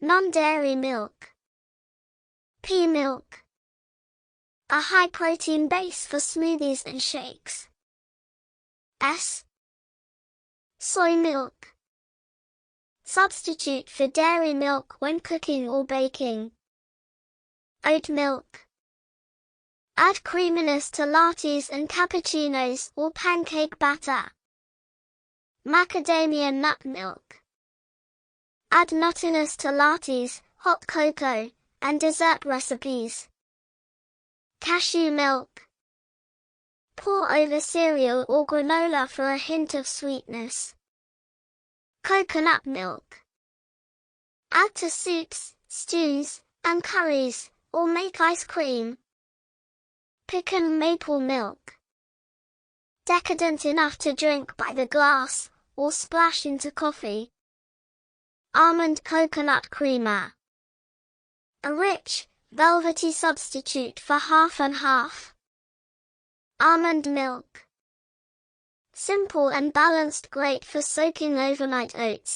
Non-dairy milk. Pea milk. A high-protein base for smoothies and shakes. S. Soy milk. Substitute for dairy milk when cooking or baking. Oat milk. Add creaminess to lattes and cappuccinos or pancake batter. Macadamia nut milk. Add nuttiness to lattes, hot cocoa, and dessert recipes. Cashew milk. Pour over cereal or granola for a hint of sweetness. Coconut milk. Add to soups, stews, and curries, or make ice cream. Pecan maple milk. Decadent enough to drink by the glass, or splash into coffee. Almond coconut creamer. A rich, velvety substitute for half and half. Almond milk. Simple and balanced, great for soaking overnight oats.